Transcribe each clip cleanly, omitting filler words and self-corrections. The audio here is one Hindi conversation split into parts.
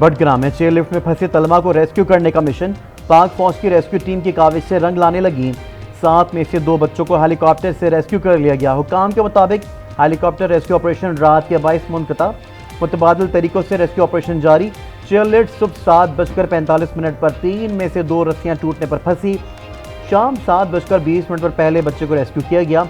बडग्राम में चेयरलिफ्ट में फंसे तलमा को रेस्क्यू करने का मिशन। पाक फौज की रेस्क्यू टीम की काविश से रंग लाने लगी। 7 में से 2 बच्चों को हेलीकॉप्टर से रेस्क्यू कर लिया गया। हुकाम के मुताबिक हेलीकॉप्टर रेस्क्यू ऑपरेशन रात के 22 मुनक़ता, मुतबादिल तरीकों से रेस्क्यू ऑपरेशन जारी। चेयरलिफ्ट सुबह 7:45 पर 3 में से 2 रस्सियां टूटने पर फंसी। शाम 7:20 पर पहले बच्चे को रेस्क्यू किया गया।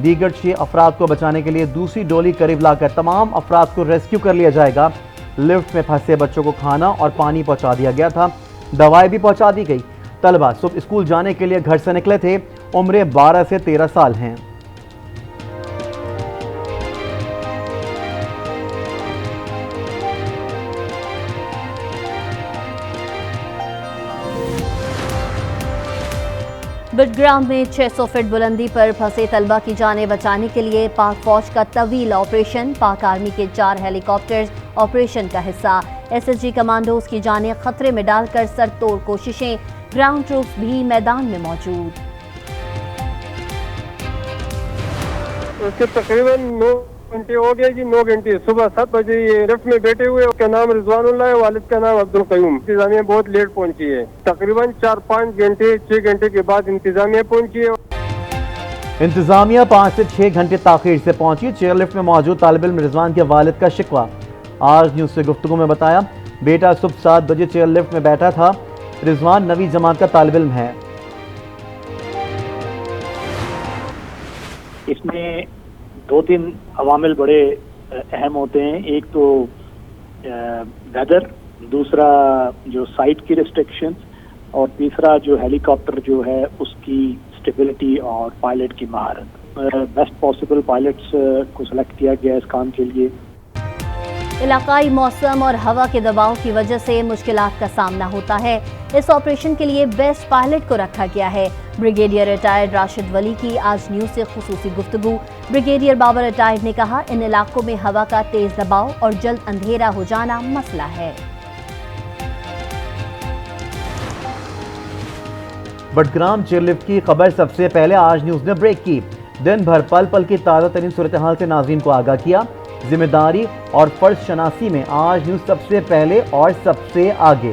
दीगर 6 अफराद को बचाने के लिए दूसरी डोली करीब लाकर तमाम अफराद को रेस्क्यू कर लिया जाएगा। लिफ्ट में फंसे बच्चों को खाना और पानी पहुंचा दिया गया था। दवाएं भी पहुंचा दी गई। तलबा सुबह स्कूल जाने के लिए घर से निकले थे। उम्रें 12 से 13 साल हैं। बडग्राम में 600 फीट बुलंदी पर फंसे तलबा की जानें बचाने के लिए पाक फौज का तवील ऑपरेशन। पाक आर्मी के 4 हेलीकॉप्टर्स ऑपरेशन का हिस्सा। एसएसजी कमांडोज की जानें खतरे में डालकर सरतोड़ कोशिशें। ग्राउंड ट्रूप्स भी मैदान में मौजूद। तकरीबन 9 घंटे हो गए जी। 9 घंटे सुबह 7 बजे ये लिफ्ट में बैठे हुए। उसका नाम रिजवानुल्लाह है, वालिद का नाम अब्दुल कयूम। इंतजामिया बहुत लेट पहुंची है। तकरीबन 4-5 घंटे 6 घंटे के बाद इंतजामिया पहुंची है। इंतजामिया 5 से 6 घंटे ताखीर से पहुंची। चेयरलिफ्ट में मौजूद तालिब इल्म रिजवान के वालिद का शिकवा। आज न्यूज़ से गुफ्तगू में बताया, बेटा सुबह 7 बजे चेयरलिफ्ट में बैठा था। रिजवान नवी जमात का तालिब इल्म है। इसमें 2-3 अवामिल बड़े अहम होते हैं। एक तो वेदर, दूसरा जो साइट की रिस्ट्रिक्शंस, और तीसरा जो हेलीकॉप्टर जो है उसकी स्टेबिलिटी और पायलट की महारत। बेस्ट पॉसिबल पायलट्स को सिलेक्ट किया गया इस काम के लिए। इलाकाई मौसम और हवा के दबाव की वजह से मुश्किलात का सामना होता है। इस ऑपरेशन के लिए बेस्ट पायलट को रखा गया है। ब्रिगेडियर रिटायर्ड राशिद वली की आज न्यूज़ से खुसूसी गुफ्तगू। ब्रिगेडियर बाबर रिटायर्ड ने कहा, इन इलाकों में हवा का तेज दबाव और जल्द अंधेरा हो जाना मसला है। बडग्राम चेयरलिफ्ट की खबर सबसे पहले आज न्यूज़ ने ब्रेक की। दिन भर पल पल की ताज़ा तरीन सूरत हाल से नाज़रीन को आगाह किया। जिम्मेदारी और फर्ज शनासी में आज न्यूज़ सबसे पहले और सबसे आगे।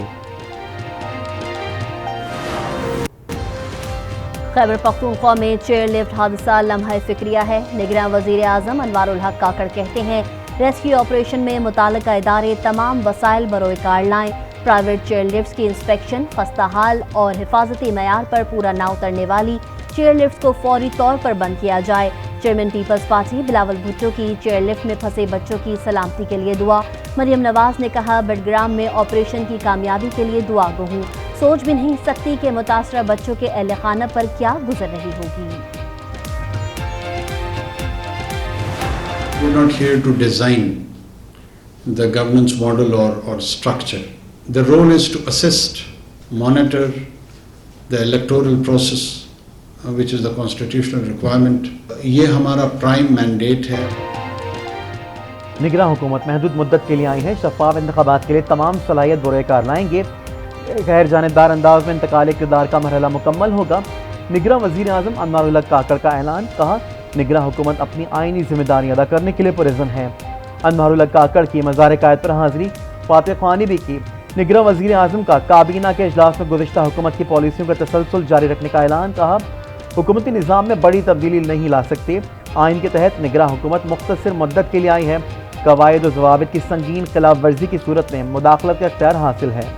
खैबर पख्तूनख्वा में चेयरलिफ्ट हादसा लम्हा फिक्रिया है। निगरान वज़ीर आज़म अनवारुल हक काकड़ कहते हैं, रेस्क्यू ऑपरेशन में मुताल्लिका इदारे तमाम वसाइल बरोए कार लाएं। प्राइवेट चेयरलिफ्ट की इंस्पेक्शन, खस्ता हाल और हिफाजती मयार पर पूरा ना उतरने वाली चेयरलिफ्ट को फौरी तौर पर बंद किया जाए। चेयरमैन पीपल्स पार्टी बिलावल भुट्टो की चेयरलिफ्ट में फंसे बच्चों की सलामती के लिए दुआ। मरियम नवाज ने कहा, बडग्राम में ऑपरेशन की कामयाबी के लिए दुआ गो हूँ। सोच भी नहीं सकती कि मुतासरा बच्चों के अहले खाना पर क्या गुजर रही होगी। We're not here to design the governance model or structure. The role is to assist, monitor the electoral process, which is the constitutional requirement. ये हमारा प्राइम मैंडेट है। निगरान हुकूमत महदूद मुद्दत के लिए आई है। शफाफ इंतखाबात के लिए तमाम सलाहियत बुरे कार लाएंगे। गैर जानिबदार अंदाज में इंतकाल इक़्तिदार का मरहला मुकम्मल होगा। निगरान वज़ीर आज़म अनवारुल हक काकड़ का ऐलान। कहा, निगरान हुकूमत अपनी आइनी जिम्मेदारी अदा करने के लिए पुरज़्म है। अनवारुल हक काकड़ की मज़ार कायद पर हाज़िरी फातिह ख़ानी भी की। निगरान वज़ीर आज़म का काबीना के इजलास में गुज़िश्ता हुकूमत की पॉलिसियों का तसलसल जारी रखने का ऐलान। कहा, हुकूमती निज़ाम में बड़ी तब्दीली नहीं ला सकते। आइन के तहत निगरान हुकूमत मुख्तसर मुद्दत के लिए आई है। कवायद और ज़वाबित की संगीन खिलाफ वर्जी की सूरत में मुदाखलत का इख्तियार हासिल है।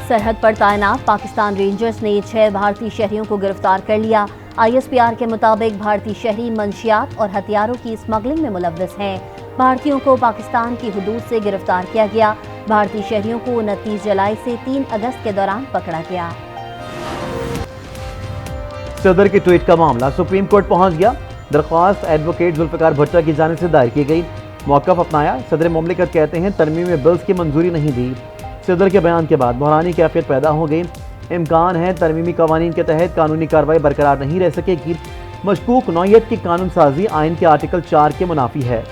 सरहद पर तैनात पाकिस्तान रेंजर्स ने 6 भारतीय शहरियों को गिरफ्तार कर लिया। ISPR के मुताबिक भारतीय शहरी मंशियात और हथियारों की स्मगलिंग में मुलव्वस हैं। भारतीयों को पाकिस्तान की हुदूद से गिरफ्तार किया गया। भारतीय शहरियों को 29 जुलाई से 3 अगस्त के दौरान पकड़ा गया। सदर के ट्वीट का मामला सुप्रीम कोर्ट पहुंच गया। दरख्वास्त एडवोकेट जुल्फ़िकार भुट्टो की जानिब से दायर की गई। मौक़िफ़ अपनाया। सदर मुमलिकत कहते हैं, तरमीमी बिल्स की मंजूरी नहीं दी। सदर के बयान के बाद बहरानी कैफियत पैदा हो गई। इम्कान है तरमीमी कवानीन के तहत कानूनी कार्रवाई बरकरार नहीं रह सकेगी। मशकूक नौयत की कानून साजी आइन के आर्टिकल 4 के मुनाफी है।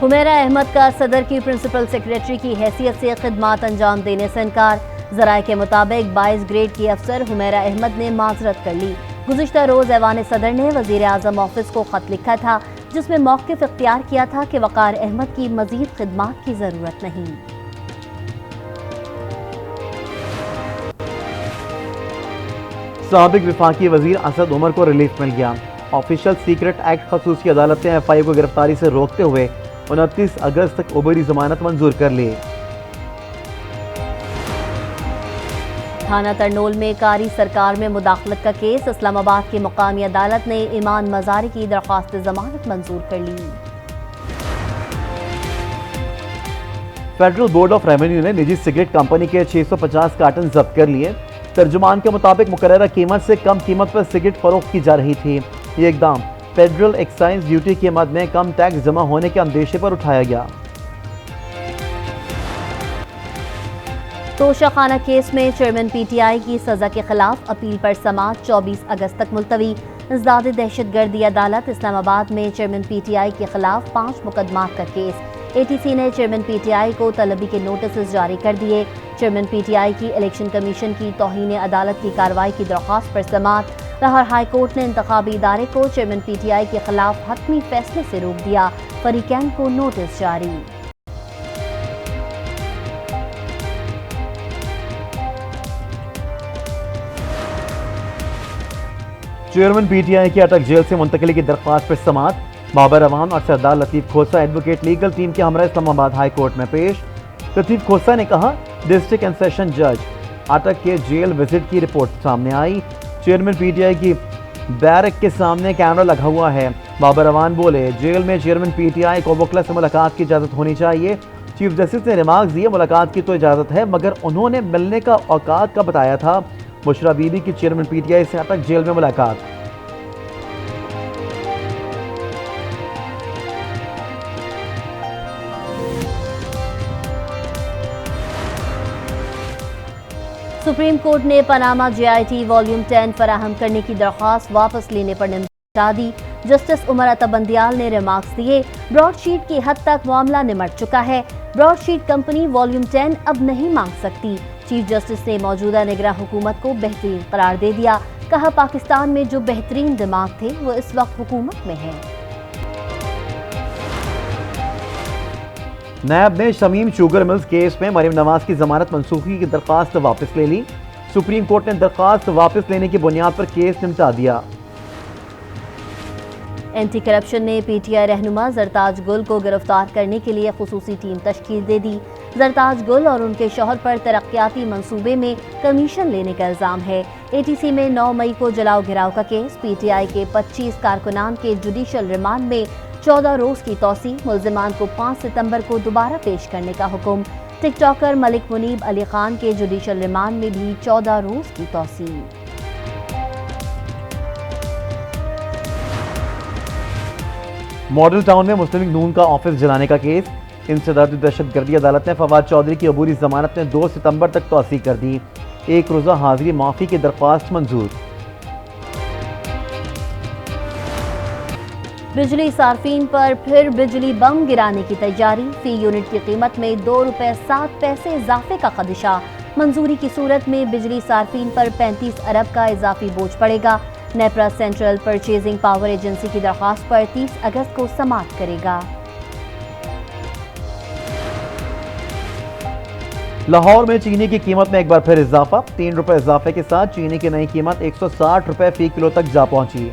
हुमैरा अहमद का सदर की प्रिंसिपल सेक्रेटरी की हैसियत से खिदमात अंजाम देने से इनकार। जराये के मुताबिक 22 ग्रेड की अफसर हुमैरा अहमद ने माजरत कर ली। गुज़िश्ता रोज ऐवान सदर ने वज़ीर आज़म ऑफिस को खत लिखा था, जिसमें मौक़िफ़ इख्तियार किया था कि वक़ार अहमद की मज़ीद खिदमात की ज़रूरत नहीं। साबिक वफाकी वजीर असद उमर को रिलीफ मिल गया। ऑफिशियल सीक्रेट एक्ट खसूसी अदालत ने FI को गिरफ्तारी से रोकते हुए 29 अगस्त तक उबरी जमानत मंजूर कर ली। थाना तरनोल में कारी सरकार में मुदाखलत का केस, इस्लामाबाद की मुकामी अदालत ने ईमान मजारी की दरख्वास्त जमानत मंजूर कर ली। फेडरल बोर्ड ऑफ रेवेन्यू ने निजी सिगरेट कंपनी के 650 कार्टन जब्त कर लिए। तर्जुमान के मुताबिक मुकर्ररा कीमत से कम कीमत पर सिगरेट फरोख्त की जा रही थी। ये इकदाम फेडरल एक्साइज ड्यूटी की मद में कम टैक्स जमा होने के अंदेशे पर उठाया गया। तोशाखाना केस में चेयरमैन PTI की सजा के खिलाफ अपील पर समाअत 24 अगस्त तक मुलतवी। ज़ाद दहशतगर्दी अदालत इस्लामाबाद में चेयरमैन PTI के खिलाफ 5 मुकदमात का केस। ATC ने चेयरमैन PTI को तलबी के नोटिस जारी कर दिए। चेयरमैन PTI की इलेक्शन कमीशन की तौहीन अदालत की कार्रवाई की दरख्वास्त पर समाअत। लाहौर हाई कोर्ट ने इंतखाबी इदारे को चेयरमैन PTI के खिलाफ हतमी फैसले से रोक दिया। फरीकैन को नोटिस जारी। चेयरमैन PTI की अटक जेल से मुंतकली की दरख्वास्त पर समाअत। बाबर अवान और सरदार लतीफ़ खोसा एडवोकेट लीगल टीम के हमरा इस्लामाबाद हाई कोर्ट में पेश। लतीफ़ खोसा ने कहा, डिस्ट्रिक्ट एंड सेशन जज अटक के जेल विजिट की रिपोर्ट सामने आई। चेयरमैन PTI की बैरक के सामने कैमरा लगा हुआ है। बाबर अवान बोले, जेल में चेयरमैन PTI को वकला से मुलाकात की इजाज़त होनी चाहिए। चीफ जस्टिस ने रिमार्क दिए, मुलाकात की तो इजाज़त है मगर उन्होंने मिलने का औकात का बताया था। बुशरा बीबी की चेयरमैन PTI से अटक जेल में मुलाकात। सुप्रीम कोर्ट ने पनामा JIT वॉल्यूम 10 फराहम करने की दरख्वास्त वापस लेने पर निमटा दी। जस्टिस उमर अता बंदियाल ने रिमार्क्स दिए, ब्रॉडशीट की हद तक मामला निमट चुका है। ब्रॉडशीट कंपनी वॉल्यूम 10 अब नहीं मांग सकती। चीफ जस्टिस ने मौजूदा निगरान हुकूमत को बेहतरीन करार दे दिया। कहा, पाकिस्तान में जो बेहतरीन दिमाग थे वो इस वक्त हुकूमत में है। नैब ने शमीम शुगर मिल्स केस में मरीम नवाज की जमानत मनसूखी की दरख्वास्त वापस ले ली। सुप्रीम कोर्ट ने दरख्वास्त वापस लेने की बुनियाद पर केस निपटा दिया। एंटी करप्शन ने PTI रहनुमा जरताज गुल को गिरफ्तार करने के लिए खुसूसी टीम तश्कील दे दी। जरताज गुल और उनके शौहर पर तरक्याती मंसूबे में कमीशन लेने का इल्जाम है। ATC में 9 मई को जलाओ घिराव का केस। PTI के 25 कारकुनान के जुडिशल रिमांड में 14 रोज की तौसी। मुल्जिमान को 5 सितंबर को दोबारा पेश करने का हुक्म। टिकटॉकर मलिक मुनीब अली खान के जुडिशल रिमांड में भी 14 रोज की तौसी। मॉडल टाउन में मुस्लिम लीग नून का ऑफिस जलाने का केस। इंसदाद दहशतगर्दी अदालत ने फवाद चौधरी की अबूरी जमानत में 2 सितंबर तक तौसी कर दी। 1 रोज़ा हाजिरी माफी की दरख्वास्त मंजूर। बिजली सार्फिन पर फिर बिजली बम गिराने की तैयारी। फी यूनिट की कीमत में ₹2.07 इजाफे का खदशा। मंजूरी की सूरत में बिजली सार्फिन पर 35 अरब का इजाफी बोझ पड़ेगा। NEPRA central purchasing power agency की दरख्वास्त पर 30 अगस्त को समाअत करेगा। लाहौर में चीनी की कीमत में एक बार फिर इजाफा। ₹3 इजाफे के साथ चीनी की नई कीमत ₹160 फी किलो तक जा पहुंची।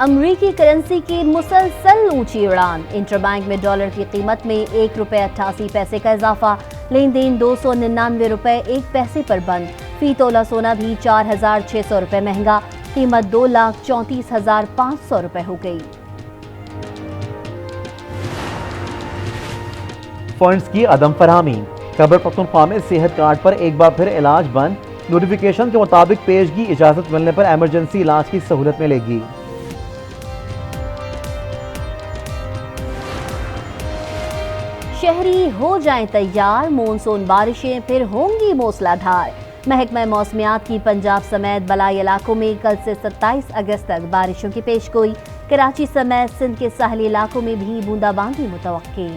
अमरीकी करेंसी की मुसलसल ऊंची उड़ान। इंटरबैंक में डॉलर की कीमत में ₹1.88 का इजाफा। लेन देन ₹299.01 पर बंद। फी तोला सोना भी ₹4,600 महंगा। कीमत ₹2,34,500 हो गई। फंड्स की अदम फरहमी। खैबर पख्तूनख्वा में सेहत कार्ड पर एक बार फिर इलाज बंद। नोटिफिकेशन के मुताबिक पेशगी इजाजत मिलने पर एमरजेंसी इलाज की सहूलत मिलेगी। शहरी हो जाएं तैयार, मानसून बारिशें फिर होंगी मूसलाधार। महकमा मौसमियात की पंजाब समेत बलाई इलाकों में कल से 27 अगस्त तक बारिशों की पेशगोई। कराची समेत सिंध के साहली इलाकों में भी बूंदाबांदी मुतवक्की।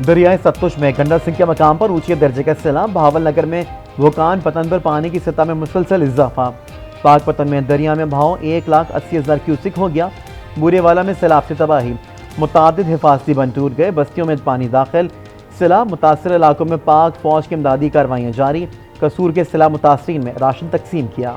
दरियाए सतलुज में गंडा सिंह के मकाम पर ऊंचे दर्जे का सैलाब। बहावल नगर में वोकान पतन पर पानी की सतह में मुसलसल इजाफा। पाक पतन में दरिया में बहाव 1,80,000 क्यूसिक हो गया। बुरेवाला में सैलाब से तबाही, मुतादिद हिफाजती बंद टूट गए, बस्तियों में पानी दाखिल। सैलाब मुतासर इलाकों में पाक फौज की इमदादी कार्रवाइयाँ जारी। कसूर के सैलाब मुतासरीन में राशन तकसीम किया।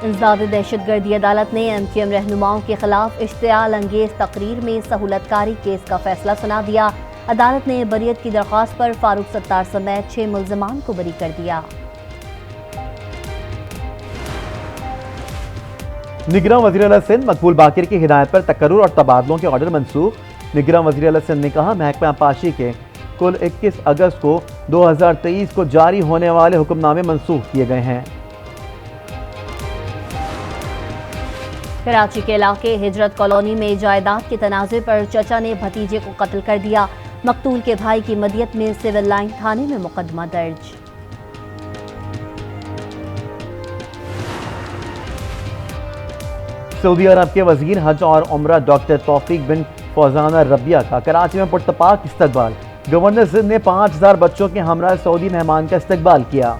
इंसदाद दहशतगर्दी अदालत ने MQM रहनुमाओं के खिलाफ इश्तियाल अंगेज तकरीर में सहूलतकारी केस का फैसला सुना दिया। अदालत ने बरियत की दरख्वास्त पर फारूक सत्तार समेत 6 मुल्ज़िमान को बरी कर दिया। निगरान वज़ीर आला सिंध मकबूल बाकिर की हिदायत पर तकर्रुर और तबादलों के ऑर्डर मनसूख। निगरान वज़ीर आला सिंध ने कहा, महकमा आबपाशी के कुल 21 अगस्त को 2023 को जारी होने वाले हुक्मनामे मनसूख किए गए हैं। कराची के इलाके हिजरत कॉलोनी में जायदाद के तनाज़े पर चचा ने भतीजे को कत्ल कर दिया। मकतूल के भाई की मदियत में सिविल लाइन थाने में मुकदमा दर्ज। सऊदी अरब के वजीर हज और उम्रा डॉक्टर तौफीक बिन फौजाना रबिया का कराची में पुरतपाक इस्तकबाल। गवर्नर सिंध ने 5000 बच्चों के हमरा सऊदी मेहमान का इस्तकबाल किया।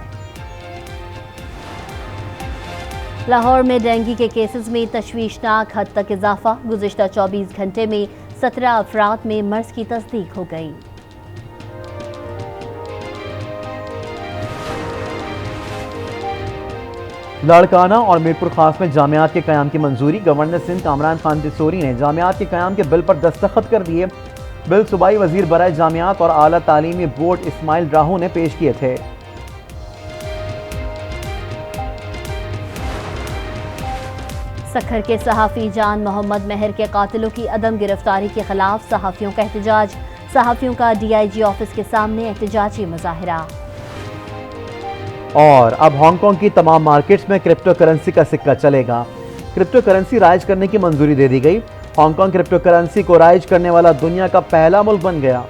लाहौर में डेंगू के केसेस में तशवीशनाक हद तक इजाफा। गुज़िश्ता 24 घंटे में 17 अफराद में मर्ज की तस्दीक हो गई। लाड़काना और मीरपुर खास में जामियात के क़याम की मंजूरी। गवर्नर सिंध कामरान खान तिसोरी ने जामियात के क़याम के बिल पर दस्तखत कर दिए। बिल सूबाई वजीर बराए जामियात और आला तालीमी बोर्ड इस्माइल राहू ने पेश किए थे। सखर के सहाफ़ी जान मोहम्मद महर के कातिलों की अदम गिरफ्तारी के खिलाफ सहाफ़ियों का एहतजाज। सहाफ़ियों का DIG ऑफिस के सामने एहतजाजी मुजाहिरा। और अब हांगकांग की तमाम मार्केट्स में क्रिप्टो करेंसी का सिक्का चलेगा। क्रिप्टो करेंसी राइज करने की मंजूरी दे दी गई। हांगकांग क्रिप्टो करेंसी को राइज करने वाला दुनिया का पहला मुल्क बन गया।